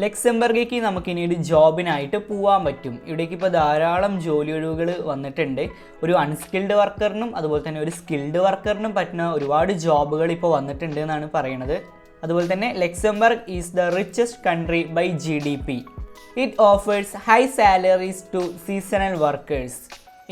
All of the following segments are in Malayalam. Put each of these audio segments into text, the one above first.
ലക്സംബർഗിലേക്ക് നമുക്കിനി ഒരു ജോബിനായിട്ട് പോകാൻ പറ്റും. ഇവിടേക്ക് ഇപ്പോൾ ധാരാളം ജോലി ഒഴിവുകൾ വന്നിട്ടുണ്ട്. ഒരു അൺസ്കിൽഡ് വർക്കറിനും അതുപോലെ തന്നെ ഒരു സ്കിൽഡ് വർക്കറിനും പറ്റുന്ന ഒരുപാട് ജോബുകൾ ഇപ്പോൾ വന്നിട്ടുണ്ട് എന്നാണ് പറയുന്നത്. അതുപോലെ തന്നെ Luxembourg is the richest country by GDP. It offers high salaries to seasonal workers.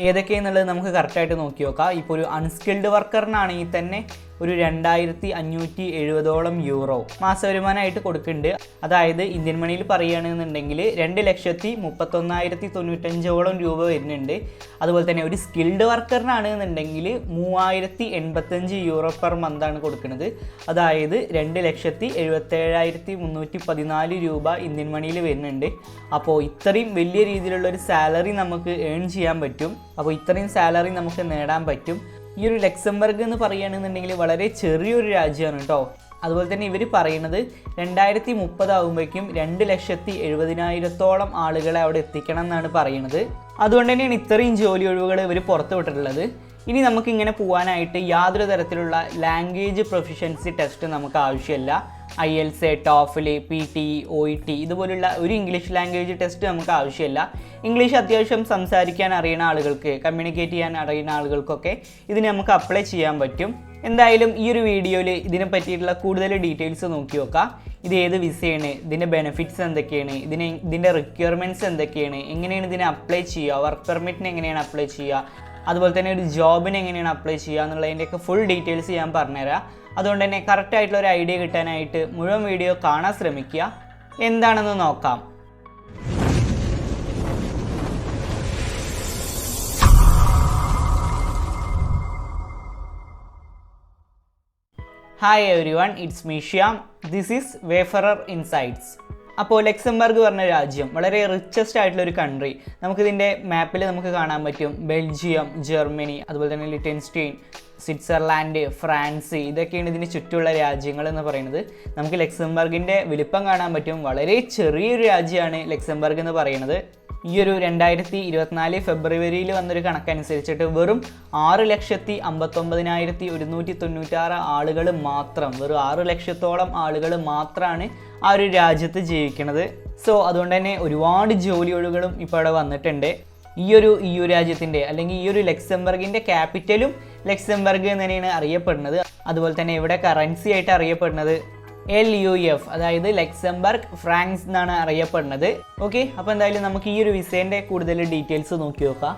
ഏതൊക്കെയെന്നുള്ളത് നമുക്ക് കറക്റ്റായിട്ട് നോക്കി നോക്കാം. ഇപ്പോൾ ഒരു അൺസ്കിൽഡ് വർക്കറിനാണെങ്കിൽ തന്നെ ഒരു 2570 യൂറോ മാസവരുമാനമായിട്ട് കൊടുക്കുന്നുണ്ട്. അതായത് ഇന്ത്യൻ മണിയിൽ പറയുകയാണെന്നുണ്ടെങ്കിൽ 2,31,095 രൂപ വരുന്നുണ്ട്. അതുപോലെ തന്നെ ഒരു സ്കിൽഡ് വർക്കറിനാണെന്നുണ്ടെങ്കിൽ 3,085 യൂറോ പെർ മന്താണ് കൊടുക്കുന്നത്. അതായത് 2,77,314 രൂപ ഇന്ത്യൻ മണിയിൽ വരുന്നുണ്ട്. അപ്പോൾ ഇത്രയും വലിയ രീതിയിലുള്ള ഒരു സാലറി നമുക്ക് ഏൺ ചെയ്യാൻ പറ്റും. അപ്പോൾ ഇത്രയും സാലറി നമുക്ക് നേടാൻ പറ്റും. ഈ ഒരു ലക്സംബർഗ് എന്ന് പറയുകയാണെന്നുണ്ടെങ്കിൽ വളരെ ചെറിയൊരു രാജ്യമാണ് കേട്ടോ. അതുപോലെ തന്നെ ഇവർ പറയുന്നത് 2030 ആകുമ്പോഴേക്കും 2,70,000 ആളുകളെ അവിടെ എത്തിക്കണം എന്നാണ് പറയുന്നത്. അതുകൊണ്ട് തന്നെയാണ് ഇത്രയും ജോലി ഒഴിവുകൾ ഇവർ പുറത്തു വിട്ടിട്ടുള്ളത്. ഇനി നമുക്കിങ്ങനെ പോകാനായിട്ട് യാതൊരു തരത്തിലുള്ള ലാംഗ്വേജ് പ്രൊഫിഷ്യൻസി ടെസ്റ്റ് നമുക്ക് ആവശ്യമില്ല. IELTS, TOEFL, PTE, OET ഇതുപോലുള്ള ഒരു ഇംഗ്ലീഷ് ലാംഗ്വേജ് ടെസ്റ്റ് നമുക്ക് ആവശ്യമില്ല. ഇംഗ്ലീഷ് അത്യാവശ്യം സംസാരിക്കാൻ അറിയുന്ന ആളുകൾക്ക്, കമ്മ്യൂണിക്കേറ്റ് ചെയ്യാൻ അറിയുന്ന ആളുകൾക്കൊക്കെ ഇതിന് നമുക്ക് അപ്ലൈ ചെയ്യാൻ പറ്റും. എന്തായാലും ഈ ഒരു വീഡിയോയിൽ ഇതിനെ പറ്റിയിട്ടുള്ള കൂടുതൽ ഡീറ്റെയിൽസ് നോക്കി നോക്കാം. ഇത് ഏത് വിസയാണ്, ഇതിൻ്റെ ബെനിഫിറ്റ്സ് എന്തൊക്കെയാണ്, ഇതിൻ്റെ റിക്വയർമെൻറ്റ്സ് എന്തൊക്കെയാണ്, എങ്ങനെയാണ് ഇതിനെ അപ്ലൈ ചെയ്യുക, വർക്ക് പെർമിറ്റിന് എങ്ങനെയാണ് അപ്ലൈ ചെയ്യുക, അതുപോലെ തന്നെ ഒരു ജോബിന് എങ്ങനെയാണ് അപ്ലൈ ചെയ്യുക എന്നുള്ളതിൻ്റെയൊക്കെ ഫുൾ ഡീറ്റെയിൽസ് ഞാൻ പറഞ്ഞുതരാം. അതുകൊണ്ട് തന്നെ കറക്റ്റായിട്ടുള്ള ഒരു ഐഡിയ കിട്ടാനായിട്ട് മുഴുവൻ വീഡിയോ കാണാൻ ശ്രമിക്കുക. എന്താണെന്ന് നോക്കാം. Hi everyone, it's me Shyam. This is wayfarer insights. അപ്പോൾ ലക്സംബർഗ് പറഞ്ഞ രാജ്യം വളരെ റിച്ചസ്റ്റ് ആയിട്ടുള്ള ഒരു കൺട്രി. നമുക്കിതിൻ്റെ മാപ്പിൽ നമുക്ക് കാണാൻ പറ്റും. ബെൽജിയം, ജർമ്മനി, അതുപോലെ തന്നെ ലിറ്റൻസ്റ്റൈൻ, സ്വിറ്റ്സർലാൻഡ്, ഫ്രാൻസ് ഇതൊക്കെയാണ് ഇതിന് ചുറ്റുമുള്ള രാജ്യങ്ങൾ എന്ന് പറയുന്നത്. നമുക്ക് ലക്സംബർഗിൻ്റെ വലിപ്പം കാണാൻ പറ്റും. വളരെ ചെറിയൊരു രാജ്യമാണ് ലക്സംബർഗ് എന്ന് പറയുന്നത്. ഈ ഒരു 2024 ഫെബ്രുവരിയിൽ വന്നൊരു കണക്കനുസരിച്ചിട്ട് വെറും 6,59,196 ആളുകൾ മാത്രം, വെറും 6 ലക്ഷത്തോളം ആളുകൾ മാത്രമാണ് ആ ഒരു രാജ്യത്ത് ജീവിക്കുന്നത്. സോ അതുകൊണ്ട് തന്നെ ഒരുപാട് ജോലി ഒഴിവുകളും ഇപ്പോൾ അവിടെ വന്നിട്ടുണ്ട്. ഈ ഒരു രാജ്യത്തിൻ്റെ അല്ലെങ്കിൽ ഈ ഒരു ലക്സംബർഗിൻ്റെ ക്യാപിറ്റലും ലക്സംബർഗ് എന്ന് തന്നെയാണ് അറിയപ്പെടുന്നത്. അതുപോലെ തന്നെ ഇവിടെ കറൻസി ആയിട്ട് അറിയപ്പെടുന്നത് LUF, അതായത് ലക്സംബർഗ് ഫ്രാങ്ക്സ് എന്നാണ് അറിയപ്പെടുന്നത്. ഓക്കെ, അപ്പോൾ എന്തായാലും നമുക്ക് ഈ ഒരു വിസേൻ്റെ കൂടുതൽ ഡീറ്റെയിൽസ് നോക്കി നോക്കാം.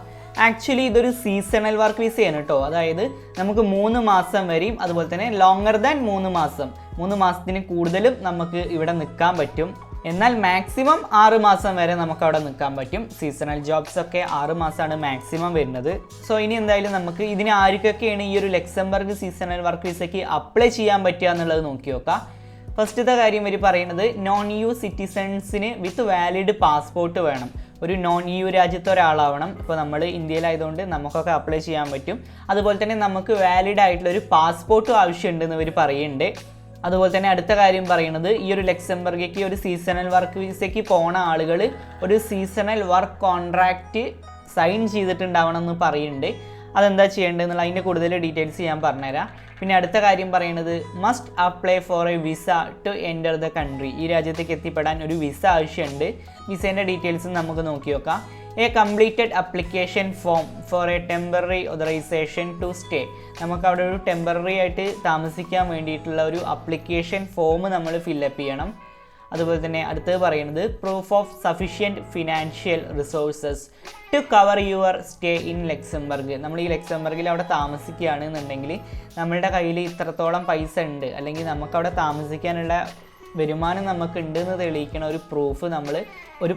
ആക്ച്വലി ഇതൊരു സീസണൽ വർക്ക് വിസയാണ് കേട്ടോ. അതായത് നമുക്ക് 3 മാസം വരെയും അതുപോലെ തന്നെ ലോങ്ങർ ദാൻ 3 മാസം, 3 മാസത്തിന് കൂടുതലും നമുക്ക് ഇവിടെ നിൽക്കാൻ പറ്റും. എന്നാൽ മാക്സിമം 6 മാസം വരെ നമുക്ക് അവിടെ നിൽക്കാൻ പറ്റും. സീസണൽ ജോബ്സ് ഒക്കെ 6 മാസമാണ് മാക്സിമം വരുന്നത്. സോ ഇനി എന്തായാലും നമുക്ക് ഇതിന് ആർക്കൊക്കെയാണ് ഈ ഒരു ലക്സംബർഗ് സീസണൽ വർക്ക് വിസയ്ക്ക് അപ്ലൈ ചെയ്യാൻ പറ്റുക എന്നുള്ളത് നോക്കി നോക്കാം. ഫസ്റ്റത്തെ കാര്യം ഇവർ പറയുന്നത് non-EU സിറ്റിസൺസിന് വിത്ത് വാലിഡ് പാസ്പോർട്ട് വേണം. ഒരു non-EU രാജ്യത്തെ ഒരാളാവണം. ഇപ്പോൾ നമ്മൾ ഇന്ത്യയിലായതുകൊണ്ട് നമുക്കൊക്കെ അപ്ലൈ ചെയ്യാൻ പറ്റും. അതുപോലെ തന്നെ നമുക്ക് വാലിഡ് ആയിട്ടുള്ള ഒരു പാസ്പോർട്ടും ആവശ്യമുണ്ടെന്ന് ഇവർ പറയുന്നുണ്ട്. അതുപോലെ തന്നെ അടുത്ത കാര്യം പറയുന്നത് ഈ ഒരു ലക്സംബർഗിലേക്ക് ഒരു സീസണൽ വർക്ക് വിസയ്ക്ക് പോണ ആളുകൾ ഒരു സീസണൽ വർക്ക് കോൺട്രാക്റ്റ് സൈൻ ചെയ്തിട്ടുണ്ടാവണം എന്ന് പറയുന്നുണ്ട്. അതെന്താ ചെയ്യേണ്ടതെന്നുള്ള അതിൻ്റെ കൂടുതൽ ഡീറ്റെയിൽസ് ഞാൻ പറഞ്ഞുതരാം. പിന്നെ അടുത്ത കാര്യം പറയുന്നത് must apply for a visa to enter the country. ഈ രാജ്യത്തേക്ക് എത്തിപ്പെടാൻ ഒരു വിസ ആവശ്യമുണ്ട്. വിസേൻ്റെ ഡീറ്റെയിൽസ് നമുക്ക് നോക്കി നോക്കാം. A completed application form for a temporary authorisation to stay. നമുക്ക് അവിടെ ഒരു ടെമ്പററി ആയിട്ട് താമസിക്കാൻ വേണ്ടിയിട്ടുള്ള ഒരു അപ്ലിക്കേഷൻ ഫോം നമ്മൾ ഫില്ലപ്പ് ചെയ്യണം. അതുപോലെ തന്നെ അടുത്തത് പറയുന്നത് proof of sufficient financial resources to cover your stay in Luxembourg. നമ്മൾ ഈ ലക്സംബർഗിൽ അവിടെ താമസിക്കുകയാണെന്നുണ്ടെങ്കിൽ നമ്മളുടെ കയ്യിൽ ഇത്രത്തോളം പൈസ ഉണ്ട്, അല്ലെങ്കിൽ നമുക്കവിടെ താമസിക്കാനുള്ള വരുമാനം നമുക്ക് ഉണ്ടെന്ന് തെളിയിക്കണ ഒരു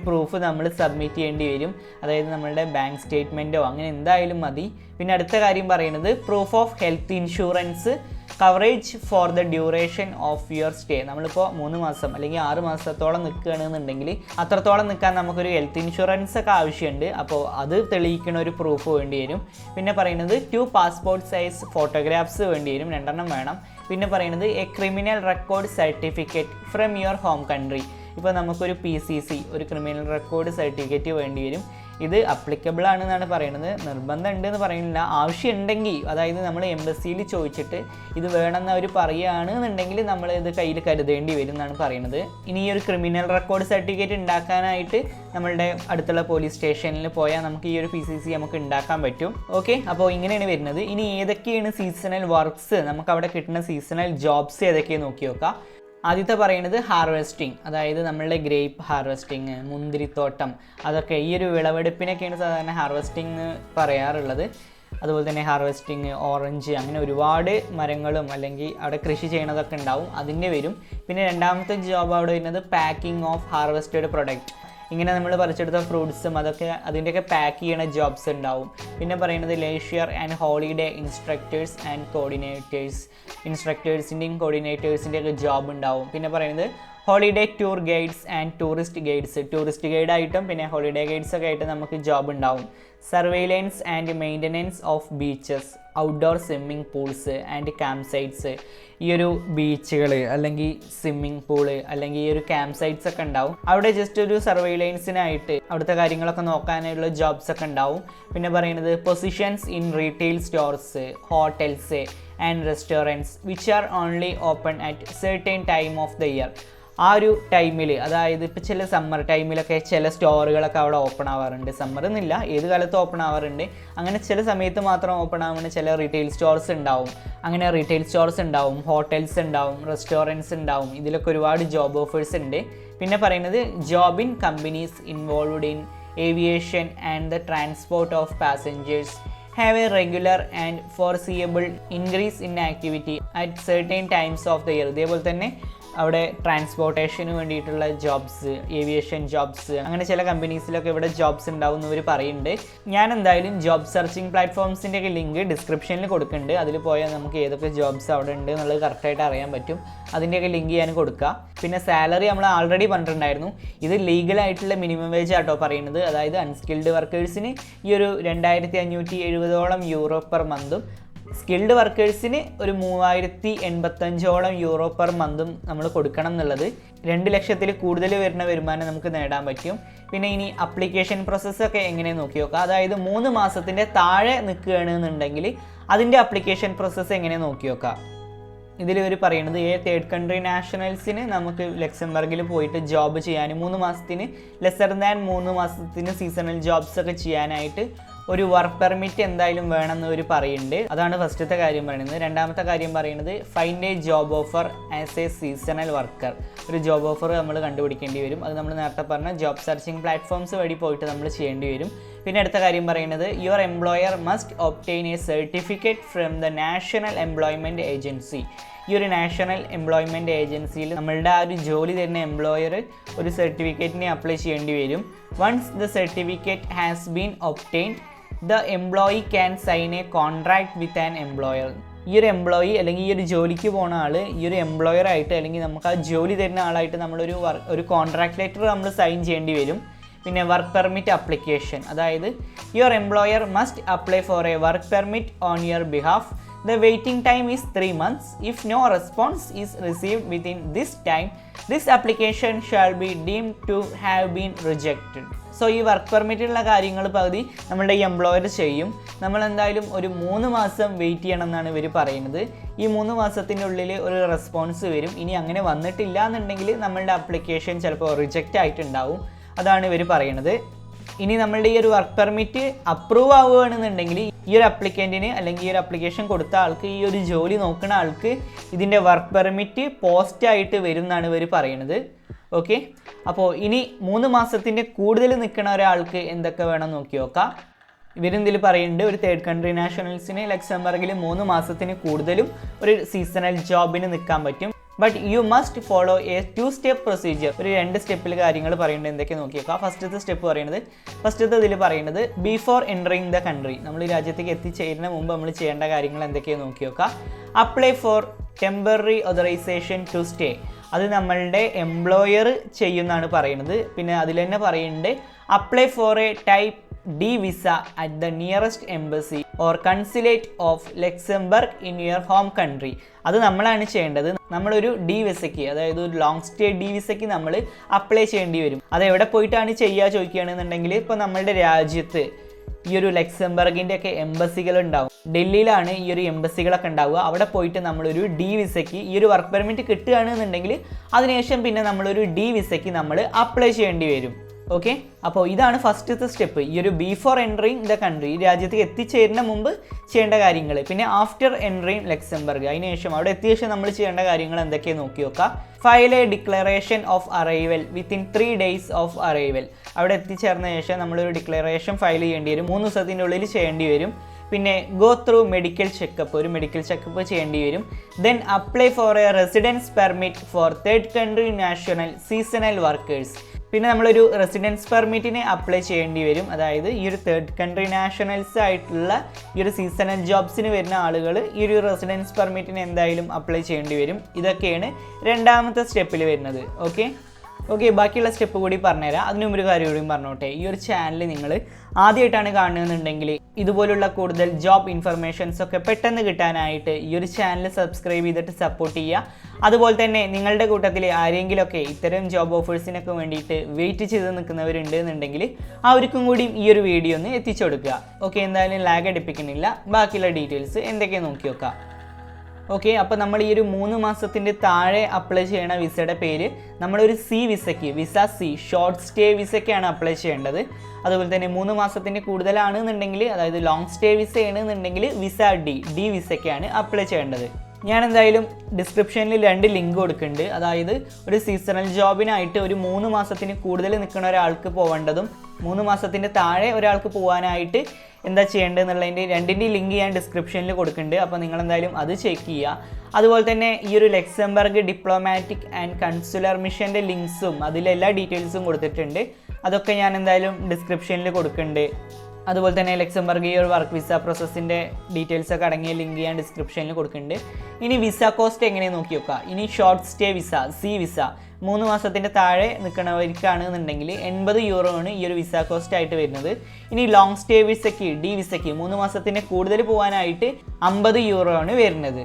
പ്രൂഫ് നമ്മൾ സബ്മിറ്റ് ചെയ്യേണ്ടി വരും. അതായത് നമ്മളുടെ ബാങ്ക് സ്റ്റേറ്റ്മെൻറ്റോ അങ്ങനെ എന്തായാലും മതി. പിന്നെ അടുത്ത കാര്യം പറയുന്നത് proof of health insurance coverage for the duration of your stay. നമ്മളിപ്പോൾ 3 മാസം അല്ലെങ്കിൽ 6 മാസത്തോളം നിൽക്കുകയാണെന്നുണ്ടെങ്കിൽ അത്രത്തോളം നിൽക്കാൻ നമുക്കൊരു ഹെൽത്ത് ഇൻഷുറൻസ് ഒക്കെ ആവശ്യമുണ്ട്. അപ്പോൾ അത് തെളിയിക്കുന്ന ഒരു പ്രൂഫ് വേണ്ടി വരും. പിന്നെ പറയുന്നത് 2 പാസ്പോർട്ട് സൈസ് ഫോട്ടോഗ്രാഫ്സ് വേണ്ടി വരും, 2 വേണം. പിന്നെ പറയുന്നത് A criminal record certificate from your home country. ഇപ്പോൾ നമുക്കൊരു PCC, ഒരു ക്രിമിനൽ റെക്കോർഡ് സർട്ടിഫിക്കറ്റ് വേണ്ടി വരും. ഇത് അപ്ലിക്കബിൾ ആണെന്നാണ് പറയുന്നത്, നിർബന്ധം ഉണ്ടെന്ന് പറയുന്നില്ല. ആവശ്യമുണ്ടെങ്കിൽ, അതായത് നമ്മൾ എംബസിയിൽ ചോദിച്ചിട്ട് ഇത് വേണമെന്ന് അവർ പറയുകയാണെന്നുണ്ടെങ്കിൽ നമ്മൾ ഇത് കയ്യിൽ കരുതേണ്ടി വരും എന്നാണ് പറയുന്നത്. ഇനി ഈ ഒരു ക്രിമിനൽ റെക്കോർഡ് സർട്ടിഫിക്കറ്റ് ഉണ്ടാക്കാനായിട്ട് നമ്മളുടെ അടുത്തുള്ള പോലീസ് സ്റ്റേഷനിൽ പോയാൽ നമുക്ക് ഈ ഒരു PCC നമുക്ക് ഉണ്ടാക്കാൻ പറ്റും. ഓക്കെ, അപ്പോൾ ഇങ്ങനെയാണ് വരുന്നത്. ഇനി ഏതൊക്കെയാണ് സീസണൽ വർക്ക്സ്, നമുക്ക് അവിടെ കിട്ടുന്ന സീസണൽ ജോബ്സ് ഏതൊക്കെയാണ് നോക്കി നോക്കാം. ആദ്യത്തെ പറയുന്നത് ഹാർവെസ്റ്റിംഗ്, അതായത് നമ്മളുടെ ഗ്രേപ്പ് ഹാർവെസ്റ്റിംഗ്, മുന്തിരിത്തോട്ടം, അതൊക്കെ ഈ ഒരു വിളവെടുപ്പിനൊക്കെയാണ് സാധാരണ ഹാർവെസ്റ്റിംഗ് എന്ന് പറയാറുള്ളത്. അതുപോലെ തന്നെ ഹാർവെസ്റ്റിംഗ്, ഓറഞ്ച്, അങ്ങനെ ഒരുപാട് മരങ്ങളും അല്ലെങ്കിൽ അവിടെ കൃഷി ചെയ്യണതൊക്കെ ഉണ്ടാവും, അതിൻ്റെ വരും. പിന്നെ രണ്ടാമത്തെ ജോബ് അവിടെ വരുന്നത് പാക്കിംഗ് ഓഫ് ഹാർവെസ്റ്റഡ് പ്രൊഡക്റ്റ്. ഇങ്ങനെ നമ്മൾ പറിച്ചെടുത്ത ഫ്രൂട്ട്സും അതൊക്കെ അതിൻ്റെയൊക്കെ പാക്ക് ചെയ്യണ ജോബ്സ് ഉണ്ടാവും. പിന്നെ പറയുന്നത് leisure and holiday instructors and coordinators, ഇൻസ്ട്രക്ടേഴ്സിൻ്റെയും കോർഡിനേറ്റേഴ്സിൻ്റെയൊക്കെ ജോബ് ഉണ്ടാവും. പിന്നെ പറയുന്നത് holiday tour guides and tourist guides, tourist ഗൈഡായിട്ടും പിന്നെ ഹോളിഡേ ഗൈഡ്സൊക്കെ ആയിട്ട് നമുക്ക് ജോബ് ഉണ്ടാവും. Surveillance and maintenance of beaches, outdoor swimming pools and camp sites. ഈ ഒരു ബീച്ചുകൾ അല്ലെങ്കിൽ സ്വിമ്മിംഗ് പൂള് അല്ലെങ്കിൽ ഈ ഒരു ക്യാമ്പ് സൈറ്റ്സ് ഒക്കെ ഉണ്ടാവും. അവിടെ ജസ്റ്റ് ഒരു സർവെയിലൻസിനായിട്ട് അവിടുത്തെ കാര്യങ്ങളൊക്കെ നോക്കാനുള്ള ജോബ്സ് ഒക്കെ ഉണ്ടാവും. പിന്നെ പറയുന്നത് positions in retail stores, hotels and restaurants which are only open at certain time of the year. ആ ഒരു ടൈമിൽ, അതായത് ഇപ്പോൾ ചില സമ്മർ ടൈമിലൊക്കെ ചില സ്റ്റോറുകളൊക്കെ അവിടെ ഓപ്പൺ ആവാറുണ്ട്. സമ്മർ എന്നില്ല, ഏത് കാലത്ത് ഓപ്പൺ ആവാറുണ്ട്. അങ്ങനെ ചില സമയത്ത് മാത്രം ഓപ്പൺ ആവുന്ന ചില റീറ്റെയിൽ സ്റ്റോർസ് ഉണ്ടാവും. അങ്ങനെ റീറ്റെയിൽ സ്റ്റോർസ് ഉണ്ടാവും, ഹോട്ടൽസ് ഉണ്ടാവും, റെസ്റ്റോറൻറ്റ്സ് ഉണ്ടാവും. ഇതിലൊക്കെ ഒരുപാട് ജോബ് ഓഫേഴ്സ് ഉണ്ട്. പിന്നെ പറയുന്നത് job in companies involved in aviation and the transport of passengers have a regular and foreseeable increase in activity at certain times of the year. ഇതേപോലെ തന്നെ അവിടെ ട്രാൻസ്പോർട്ടേഷന് വേണ്ടിയിട്ടുള്ള ജോബ്സ്, ഏവിയേഷൻ ജോബ്സ്, അങ്ങനെ ചില കമ്പനീസിലൊക്കെ ഇവിടെ ജോബ്സ് ഉണ്ടാവും എന്ന് പറയുന്നുണ്ട്. ഞാൻ എന്തായാലും ജോബ് സെർച്ചിങ് പ്ലാറ്റ്ഫോംസിൻ്റെ ഒക്കെ ലിങ്ക് ഡിസ്ക്രിപ്ഷനിൽ കൊടുക്കുന്നുണ്ട്. അതിൽ പോയാൽ നമുക്ക് ഏതൊക്കെ ജോബ്സ് അവിടെ ഉണ്ട് എന്നുള്ളത് കറക്റ്റായിട്ട് അറിയാൻ പറ്റും. അതിൻ്റെയൊക്കെ ലിങ്ക് ഞാൻ കൊടുക്കുക. പിന്നെ സാലറി നമ്മൾ ആൾറെഡി പറഞ്ഞിട്ടുണ്ടായിരുന്നു. ഇത് ലീഗലായിട്ടുള്ള മിനിമം വേജ് ആട്ടോ പറയുന്നത്. അതായത് അൺസ്കിൽഡ് വർക്കേഴ്സിന് ഈ ഒരു 2570 യൂറോ പെർ മന്തും, സ്കിൽഡ് വർക്കേഴ്സിന് ഒരു 3085 യൂറോ പെർ മന്തും നമ്മൾ കൊടുക്കണം എന്നുള്ളത്. 2 ലക്ഷത്തിൽ കൂടുതൽ വരുന്ന വരുമാനം നമുക്ക് നേടാൻ പറ്റും. പിന്നെ ഇനി അപ്ലിക്കേഷൻ പ്രോസസ്സൊക്കെ എങ്ങനെ നോക്കി നോക്കാം. അതായത് 3 മാസത്തിൻ്റെ താഴെ നിൽക്കുകയാണെന്നുണ്ടെങ്കിൽ അതിൻ്റെ അപ്ലിക്കേഷൻ പ്രോസസ്സ് എങ്ങനെ നോക്കി നോക്കാം. ഇതിൽ ഇവർ പറയുന്നത് തേർഡ് കൺട്രി നാഷണൽസിന് നമുക്ക് ലക്സംബർഗിൽ പോയിട്ട് ജോബ് ചെയ്യാൻ 3 മാസത്തിന്, ലെസർ ദാൻ 3 മാസത്തിന് സീസണൽ ജോബ്സ് ഒക്കെ ചെയ്യാനായിട്ട് ഒരു വർക്ക് പെർമിറ്റ് എന്തായാലും വേണമെന്ന് അവർ പറയുന്നുണ്ട്. അതാണ് ഫസ്റ്റത്തെ കാര്യം പറയുന്നത്. രണ്ടാമത്തെ കാര്യം പറയുന്നത് find A job offer as A seasonal worker. ഒരു ജോബ് ഓഫർ നമ്മൾ കണ്ടുപിടിക്കേണ്ടി വരും. അത് നമ്മൾ നേരത്തെ പറഞ്ഞ ജോബ് സെർച്ചിങ് പ്ലാറ്റ്ഫോംസ് വഴി പോയിട്ട് നമ്മൾ ചെയ്യേണ്ടി വരും. പിന്നെ അടുത്ത കാര്യം പറയുന്നത് your employer must obtain A certificate from the national employment agency. ഈ ഒരു നാഷണൽ എംപ്ലോയ്മെൻറ്റ് ഏജൻസിയിൽ നമ്മളുടെ ആ ഒരു ജോലി തരുന്ന എംപ്ലോയർ ഒരു സർട്ടിഫിക്കറ്റിന് അപ്ലൈ ചെയ്യേണ്ടി വരും. Once the certificate has been obtained the employee can sign a contract with an employer. ഈ ഒരു എംപ്ലോയി അല്ലെങ്കിൽ ഈ ഒരു ജോലിക്ക് പോകുന്ന ആൾ ഈ ഒരു എംപ്ലോയറായിട്ട് അല്ലെങ്കിൽ നമുക്ക് ആ ജോലി തരുന്ന ആളായിട്ട് നമ്മളൊരു കോൺട്രാക്ട് ലെറ്റർ നമ്മൾ സൈൻ ചെയ്യേണ്ടി വരും. പിന്നെ വർക്ക് പെർമിറ്റ് അപ്ലിക്കേഷൻ, അതായത് your employer must apply for A work permit on your behalf. The waiting time is 3 months. If no response is received within this time, this application shall be deemed to have been rejected. So ഈ വർക്ക് പെർമിറ്റുള്ള കാര്യങ്ങൾ പകുതി നമ്മളുടെ ഈ എംപ്ലോയർ ചെയ്യും. നമ്മൾ എന്തായാലും ഒരു 3 മാസം വെയിറ്റ് ചെയ്യണം എന്നാണ് ഇവർ പറയുന്നത്. ഈ 3 മാസത്തിൻ്റെ ഉള്ളിൽ ഒരു റെസ്പോൺസ് വരും. ഇനി അങ്ങനെ വന്നിട്ടില്ല എന്നുണ്ടെങ്കിൽ നമ്മളുടെ ആപ്ലിക്കേഷൻ ചിലപ്പോൾ റിജക്റ്റ് ആയിട്ടുണ്ടാവും. അതാണ് ഇവർ പറയുന്നത്. ഇനി നമ്മളുടെ ഈ ഒരു വർക്ക് പെർമിറ്റ് അപ്രൂവ് ആവുകയാണെന്നുണ്ടെങ്കിൽ ഈ ഒരു അപ്ലിക്കൻറ്റിന് അല്ലെങ്കിൽ ഈ ഒരു അപ്ലിക്കേഷൻ കൊടുത്ത ആൾക്ക്, ഈ ഒരു ജോലി നോക്കുന്ന ആൾക്ക് ഇതിൻ്റെ വർക്ക് പെർമിറ്റ് പോസ്റ്റായിട്ട് വരും എന്നാണ് ഇവർ പറയുന്നത്. ഓക്കെ, അപ്പോൾ ഇനി 3 മാസത്തിൻ്റെ കൂടുതൽ നിൽക്കുന്ന ഒരാൾക്ക് എന്തൊക്കെ വേണം നോക്കി നോക്കാം. ഇവരെന്തിൽ പറയുന്നുണ്ട്, ഒരു തേർഡ് കൺട്രി നാഷണൽസിന് ലക്സംബർഗിൽ 3 മാസത്തിന് കൂടുതലും ഒരു സീസണൽ ജോബിന് നിൽക്കാൻ പറ്റും. But you must follow A 2-step procedure. ഒരു 2 സ്റ്റെപ്പിൽ കാര്യങ്ങൾ പറയുന്നത് എന്തൊക്കെ നോക്കിയേക്കാം. ഫസ്റ്റത്തെ സ്റ്റെപ്പ് പറയുന്നത്, ഇതിൽ പറയുന്നത് ബിഫോർ എൻറ്ററിങ് ദ കൺട്രി, നമ്മൾ ഈ രാജ്യത്തേക്ക് എത്തിച്ചേരുന്ന മുമ്പ് നമ്മൾ ചെയ്യേണ്ട കാര്യങ്ങൾ എന്തൊക്കെയാണ് നോക്കി നോക്കാം. Apply for temporary authorisation to stay. അത് നമ്മളുടെ എംപ്ലോയർ ചെയ്യുന്നതാണ് പറയുന്നത്. പിന്നെ അതിൽ തന്നെ പറയുന്നുണ്ട് apply for a type D visa at the nearest embassy or consulate of Luxembourg in your home country. അത് നമ്മളാണ് ചെയ്യേണ്ടത്. നമ്മളൊരു ഡി വിസയ്ക്ക്, അതായത് ഒരു ലോങ് സ്റ്റേ ഡി വിസയ്ക്ക് നമ്മൾ അപ്ലൈ ചെയ്യേണ്ടി വരും. അത് എവിടെ പോയിട്ടാണ് ചെയ്യുക ചോദിക്കുകയാണെന്നുണ്ടെങ്കിൽ, ഇപ്പോൾ നമ്മളുടെ രാജ്യത്ത് ഈ ഒരു ലക്സംബർഗിൻ്റെ ഒക്കെ എംബസികൾ ഉണ്ടാവും. ഡൽഹിയിലാണ് ഈ ഒരു എംബസികളൊക്കെ ഉണ്ടാവുക. അവിടെ പോയിട്ട് നമ്മളൊരു ഡി വിസയ്ക്ക് ഈ ഒരു വർക്ക് പെർമിറ്റ് കിട്ടുകയാണെന്നുണ്ടെങ്കിൽ അതിനുശേഷം പിന്നെ നമ്മളൊരു ഡി വിസയ്ക്ക് നമ്മൾ അപ്ലൈ ചെയ്യേണ്ടി വരും. ഓക്കെ, അപ്പോൾ ഇതാണ് ഫസ്റ്റത്തെ സ്റ്റെപ്പ്. ഈ ഒരു ബിഫോർ എൻട്രിങ് ദ കൺട്രി, രാജ്യത്തേക്ക് എത്തിച്ചേരുന്ന മുമ്പ് ചെയ്യേണ്ട കാര്യങ്ങൾ. പിന്നെ ആഫ്റ്റർ എൻട്രിങ് ലക്സംബർഗ്, അതിനുശേഷം അവിടെ എത്തിയ ശേഷം നമ്മൾ ചെയ്യേണ്ട കാര്യങ്ങൾ എന്തൊക്കെയാണ് നോക്കി നോക്കാം. File A declaration of arrival within 3 days of arrival. അവിടെ എത്തിച്ചേർന്ന ശേഷം നമ്മളൊരു ഡിക്ലറേഷൻ ഫയൽ ചെയ്യേണ്ടി വരും. 3 ദിവസത്തിൻ്റെ ഉള്ളിൽ ചെയ്യേണ്ടി വരും. പിന്നെ ഗോ ത്രൂ മെഡിക്കൽ ചെക്കപ്പ്, ഒരു മെഡിക്കൽ ചെക്കപ്പ് ചെയ്യേണ്ടി വരും. Then apply for a residence permit for third country national seasonal workers. പിന്നെ നമ്മളൊരു റെസിഡൻസ് പെർമിറ്റിന് അപ്ലൈ ചെയ്യേണ്ടി വരും. അതായത് ഈ ഒരു തേർഡ് കൺട്രി നാഷണൽസ് ആയിട്ടുള്ള ഈ ഒരു സീസണൽ ജോബ്സിന് വരുന്ന ആളുകൾ ഈ ഒരു റെസിഡൻസ് പെർമിറ്റിന് എന്തായാലും അപ്ലൈ ചെയ്യേണ്ടി വരും. ഇതൊക്കെയാണ് രണ്ടാമത്തെ സ്റ്റെപ്പിൽ വരുന്നത്. ഓക്കെ, ബാക്കിയുള്ള സ്റ്റെപ്പ് കൂടി പറഞ്ഞുതരാം. അതിനും ഒരു കാര്യം കൂടി പറഞ്ഞോട്ടെ. ഈ ഒരു ചാനൽ നിങ്ങൾ ആദ്യമായിട്ടാണ് കാണുന്നതെന്നുണ്ടെങ്കിൽ ഇതുപോലുള്ള കൂടുതൽ ജോബ് ഇൻഫർമേഷൻസ് ഒക്കെ പെട്ടെന്ന് കിട്ടാനായിട്ട് ഈ ഒരു ചാനൽ സബ്സ്ക്രൈബ് ചെയ്തിട്ട് സപ്പോർട്ട് ചെയ്യുക. അതുപോലെ തന്നെ നിങ്ങളുടെ കൂട്ടത്തിൽ ആരെങ്കിലുമൊക്കെ ഇത്തരം ജോബ് ഓഫേഴ്സിനൊക്കെ വേണ്ടിയിട്ട് വെയിറ്റ് ചെയ്ത് നിൽക്കുന്നവരുണ്ട് എന്നുണ്ടെങ്കിൽ അവർക്കും കൂടി ഈ ഒരു വീഡിയോ ഒന്ന് എത്തിച്ചു കൊടുക്കുക. ഓക്കെ, എന്തായാലും ലാഗ് അടിപ്പിക്കുന്നില്ല. ബാക്കിയുള്ള ഡീറ്റെയിൽസ് എന്തൊക്കെയാണ് നോക്കി നോക്കാം. ഓക്കെ, അപ്പോൾ നമ്മൾ ഈ ഒരു 3 മാസത്തിൻ്റെ താഴെ അപ്ലൈ ചെയ്യണ വിസയുടെ പേര് നമ്മളൊരു സി വിസയ്ക്ക്, വിസ സി, ഷോർട്ട് സ്റ്റേ വിസയ്ക്കാണ് അപ്ലൈ ചെയ്യേണ്ടത്. അതുപോലെ തന്നെ 3 മാസത്തിൻ്റെ കൂടുതലാണെന്നുണ്ടെങ്കിൽ, അതായത് ലോങ് സ്റ്റേ വിസ ആണെന്നുണ്ടെങ്കിൽ വിസ ഡി വിസയ്ക്കാണ് അപ്ലൈ ചെയ്യേണ്ടത്. ഞാൻ എന്തായാലും ഡിസ്ക്രിപ്ഷനിൽ 2 ലിങ്ക് കൊടുക്കുന്നുണ്ട്. അതായത് ഒരു സീസണൽ ജോബിനായിട്ട് ഒരു 3 മാസത്തിന് കൂടുതൽ നിൽക്കുന്ന ഒരാൾക്ക് പോവേണ്ടതും 3 മാസത്തിൻ്റെ താഴെ ഒരാൾക്ക് പോകാനായിട്ട് എന്താ ചെയ്യേണ്ടത് എന്നുള്ളതിൻ്റെ 2ൻ്റെയും ലിങ്ക് ഞാൻ ഡിസ്ക്രിപ്ഷനിൽ കൊടുക്കുന്നുണ്ട്. അപ്പോൾ നിങ്ങൾ എന്തായാലും അത് ചെക്ക് ചെയ്യുക. അതുപോലെ തന്നെ ഈ ഒരു ലക്സംബർഗ് ഡിപ്ലോമാറ്റിക് ആൻഡ് കൺസുലർ മിഷൻ്റെ ലിങ്ക്സും അതിലെല്ലാ ഡീറ്റെയിൽസും കൊടുത്തിട്ടുണ്ട്. അതൊക്കെ ഞാൻ എന്തായാലും ഡിസ്ക്രിപ്ഷനിൽ കൊടുക്കുന്നുണ്ട്. അതുപോലെ തന്നെ ലക്സംബർഗ് ഈ ഒരു വർക്ക് വിസ പ്രോസസ്സിൻ്റെ ഡീറ്റെയിൽസ് ഒക്കെ അടങ്ങിയ ലിങ്ക് ഞാൻ ഡിസ്ക്രിപ്ഷനിൽ കൊടുക്കുന്നുണ്ട്. ഇനി വിസ കോസ്റ്റ് എങ്ങനെ നോക്കി നോക്കുക. ഇനി short stay visa C visa 3 മാസത്തിൻ്റെ താഴെ നിൽക്കണവർക്കാണെന്നുണ്ടെങ്കിൽ 80 euro ആണ് ഈ ഒരു വിസ കോസ്റ്റ് ആയിട്ട് വരുന്നത്. ഇനി ലോങ് സ്റ്റേ വിസയ്ക്ക് ഡി വിസയ്ക്ക് 3 മാസത്തിന് കൂടുതൽ പോകാനായിട്ട് 50 euro ആണ് വരുന്നത്.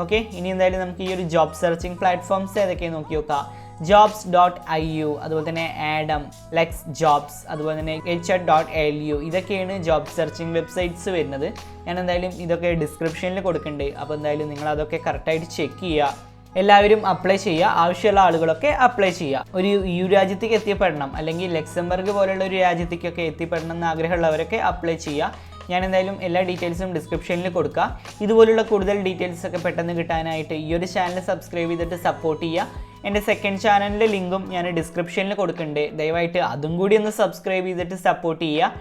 ഓക്കെ, ഇനി എന്തായാലും നമുക്ക് ഈ ഒരു ജോബ് സെർച്ചിങ് പ്ലാറ്റ്ഫോംസ് ഏതൊക്കെയാണ് നോക്കി നോക്കാം. jobs.iu, അതുപോലെ തന്നെ ആഡം, ലെക്സ് ജോബ്സ്, അതുപോലെ തന്നെ HR.lu, ഇതൊക്കെയാണ് ജോബ് സെർച്ചിങ് വെബ്സൈറ്റ്സ് വരുന്നത്. ഞാൻ എന്തായാലും ഇതൊക്കെ ഡിസ്ക്രിപ്ഷനിൽ കൊടുക്കുന്നുണ്ട്. അപ്പോൾ എന്തായാലും നിങ്ങൾ അതൊക്കെ കറക്റ്റായിട്ട് ചെക്ക് ചെയ്യുക. എല്ലാവരും അപ്ലൈ ചെയ്യുക. ആവശ്യമുള്ള ആളുകളൊക്കെ അപ്ലൈ ചെയ്യുക. ഒരു യു രാജ്യത്തേക്ക് എത്തിപ്പെടണം, അല്ലെങ്കിൽ ലക്സംബർഗ് പോലുള്ള ഒരു രാജ്യത്തേക്കൊക്കെ എത്തിപ്പെടണം എന്ന് ആഗ്രഹമുള്ളവരൊക്കെ അപ്ലൈ ചെയ്യുക. ഞാൻ എന്തായാലും എല്ലാ ഡീറ്റെയിൽസും ഡിസ്ക്രിപ്ഷനിൽ കൊടുക്കുക. ഇതുപോലുള്ള കൂടുതൽ ഡീറ്റെയിൽസ് ഒക്കെ പെട്ടെന്ന് കിട്ടാനായിട്ട് ഈ ഒരു ചാനൽ സബ്സ്ക്രൈബ് ചെയ്തിട്ട് സപ്പോർട്ട് ചെയ്യുക. എൻ്റെ സെക്കൻഡ് ചാനലിൻ്റെ ലിങ്കും ഞാൻ ഡിസ്ക്രിപ്ഷനിൽ കൊടുക്കുന്നുണ്ട്. ദയവായിട്ട് അതും കൂടി ഒന്ന് സബ്സ്ക്രൈബ് ചെയ്തിട്ട് സപ്പോർട്ട് ചെയ്യുക.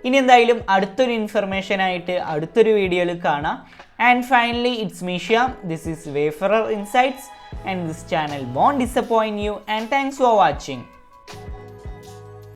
ഇനി എന്തായാലും അടുത്തൊരു ഇൻഫർമേഷനായിട്ട് അടുത്തൊരു വീഡിയോയിൽ കാണാം. And finally it's me Shyam. This is wayfarer insights and this channel won't disappoint you, and thanks for watching.